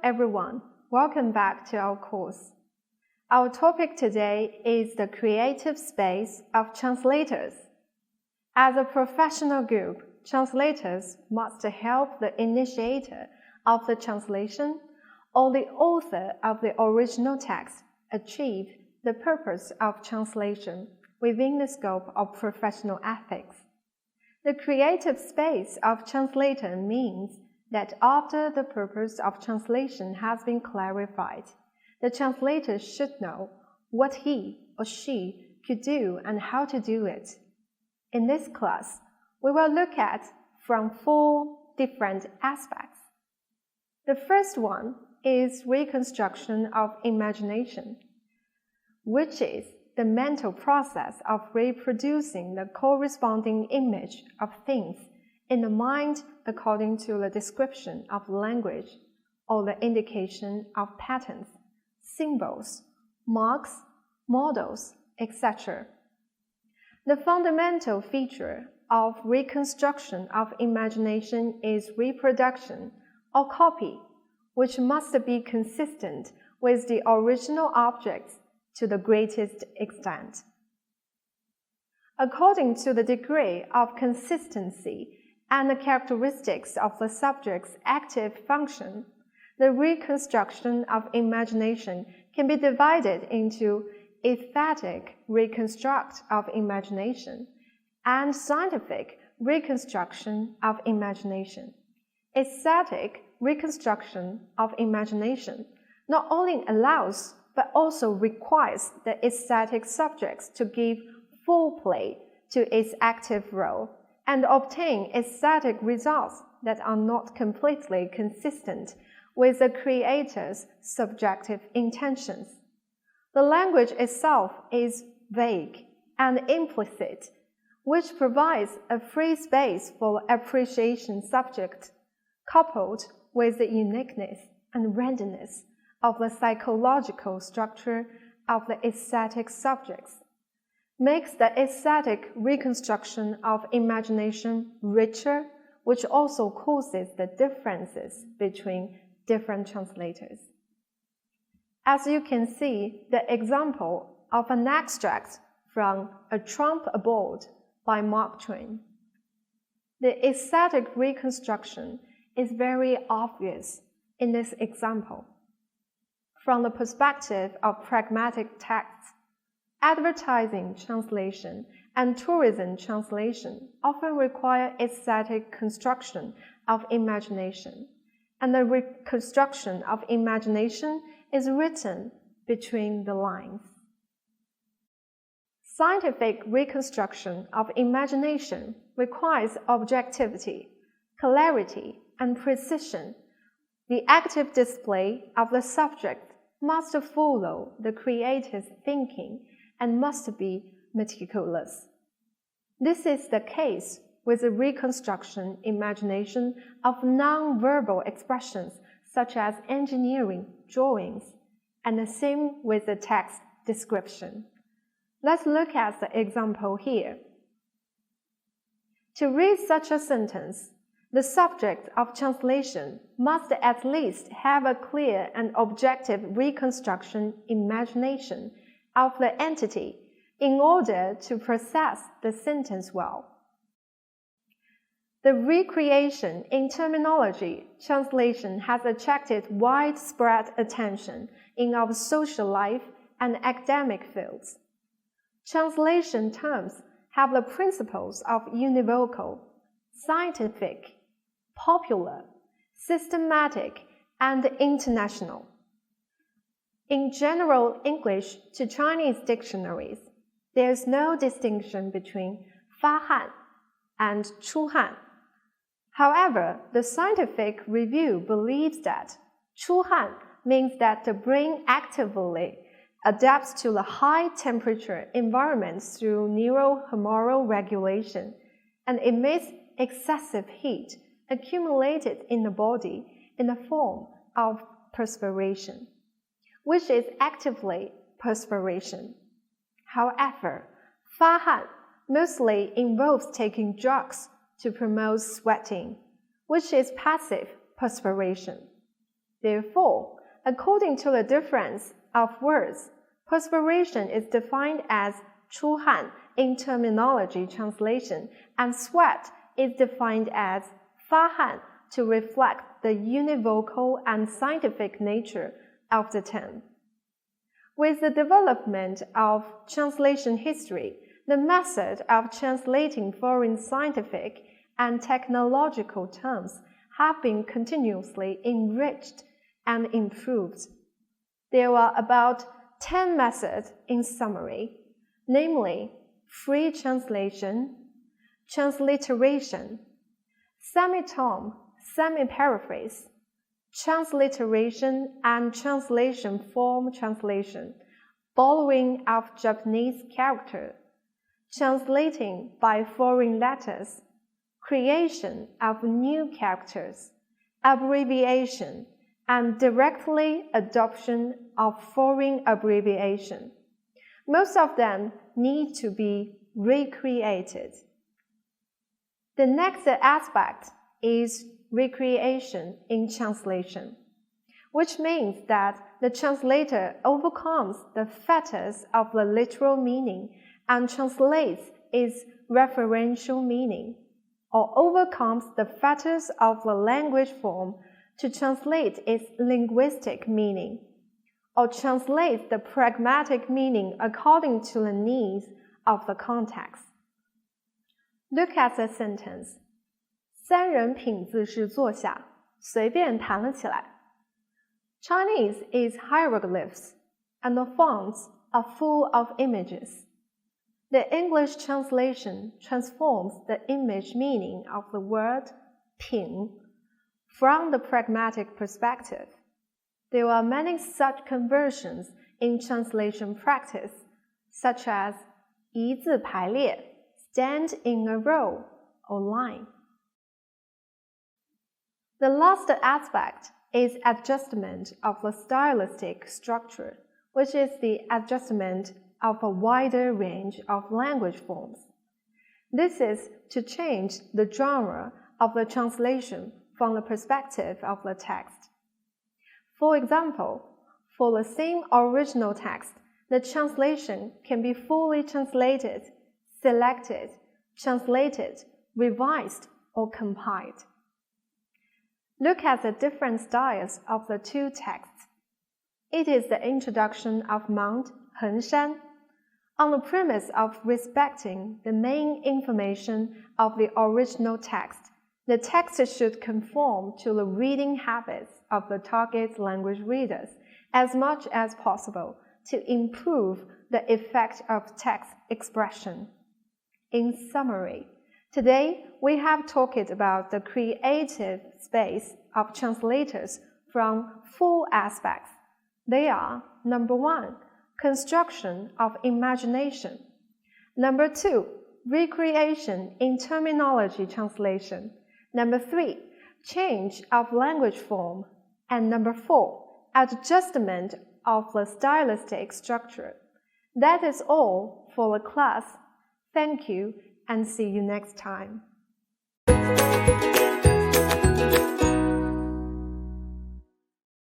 everyone. Welcome back to our course. Our topic today is the creative space of translators. As a professional group, translators must help the initiator of the translation or the author of the original text achieve the purpose of translation within the scope of professional ethics. The creative space of translator means that after the purpose of translation has been clarified, the translator should know what he or she could do and how to do it. In this class, we will look at from 4 different aspects. The first one is reconstruction of imagination, which is the mental process of reproducing the corresponding image of things in the mind according to the description of language or the indication of patterns, symbols, marks, models, etc. The fundamental feature of reconstruction of imagination is reproduction or copy, which must be consistent with the original objects to the greatest extent. According to the degree of consistency and the characteristics of the subject's active function, the reconstruction of imagination can be divided into aesthetic reconstruct of imagination and scientific reconstruction of imagination. Aesthetic reconstruction of imagination not only allows but also requires the aesthetic subjects to give full play to its active role and obtain aesthetic results that are not completely consistent with the creator's subjective intentions. The language itself is vague and implicit, which provides a free space for appreciation subject, coupled with the uniqueness and randomness of the psychological structure of the aesthetic subjects, makes the aesthetic reconstruction of imagination richer, which also causes the differences between different translators. As you can see, the example of an extract from A Trump Aboard by Mark Twain. The aesthetic reconstruction is very obvious in this example. From the perspective of pragmatic texts, advertising translation and tourism translation often require aesthetic construction of imagination, and the reconstruction of imagination is written between the lines. Scientific reconstruction of imagination requires objectivity, clarity, and precision. The active display of the subject must follow the creator's thinking and must be meticulous. This is the case with the reconstruction imagination of non-verbal expressions such as engineering drawings, and the same with the text description. Let's look at the example here. To read such a sentence, the subject of translation must at least have a clear and objective reconstruction imagination of the entity in order to process the sentence well. The recreation in terminology translation has attracted widespread attention in our social life and academic fields. Translation terms have the principles of univocal, scientific, popular, systematic, and international. In general English to Chinese dictionaries, there is no distinction between 发汉 and 出汉. However, the scientific review believes that 出汉 means that the brain actively adapts to the high temperature environments through neurohumoral regulation and emits excessive heat accumulated in the body in the form of perspiration, which is actively perspiration. However, 发汗 mostly involves taking drugs to promote sweating, which is passive perspiration. Therefore, according to the difference of words, perspiration is defined as 出汗 in terminology translation, and sweat is defined as 发汗 to reflect the univocal and scientific nature of the term. With the development of translation history, the method of translating foreign scientific and technological terms have been continuously enriched and improved. There are about 10 methods in summary, namely free translation, transliteration, semi-tome, semi-paraphrase, transliteration and translation form translation, borrowing of Japanese character, translating by foreign letters, creation of new characters, abbreviation, and directly adoption of foreign abbreviation. Most of them need to be recreated. The next aspect is recreation in translation, which means that the translator overcomes the fetters of the literal meaning and translates its referential meaning, or overcomes the fetters of the language form to translate its linguistic meaning, or translates the pragmatic meaning according to the needs of the context. Look at the sentence. 三人品字是坐下，随便谈了起来。Chinese is hieroglyphs, and the fonts are full of images. The English translation transforms the image meaning of the word 品 from the pragmatic perspective. There are many such conversions in translation practice, such as 一字排列, stand in a row or line. The last aspect is adjustment of the stylistic structure, which is the adjustment of a wider range of language forms. This is to change the genre of the translation from the perspective of the text. For example, for the same original text, the translation can be fully translated, selected, translated, revised, or compiled. Look at the different styles of the two texts. It is the introduction of Mount Hengshan. On the premise of respecting the main information of the original text, the text should conform to the reading habits of the target language readers as much as possible to improve the effect of text expression. In summary, today we have talked about the creative space of translators from 4 aspects. They are: number 1, construction of imagination; number 2, recreation in terminology translation; number 3, change of language form; and number 4, adjustment of the stylistic structure. That is all for the class. Thank you, and see you next time.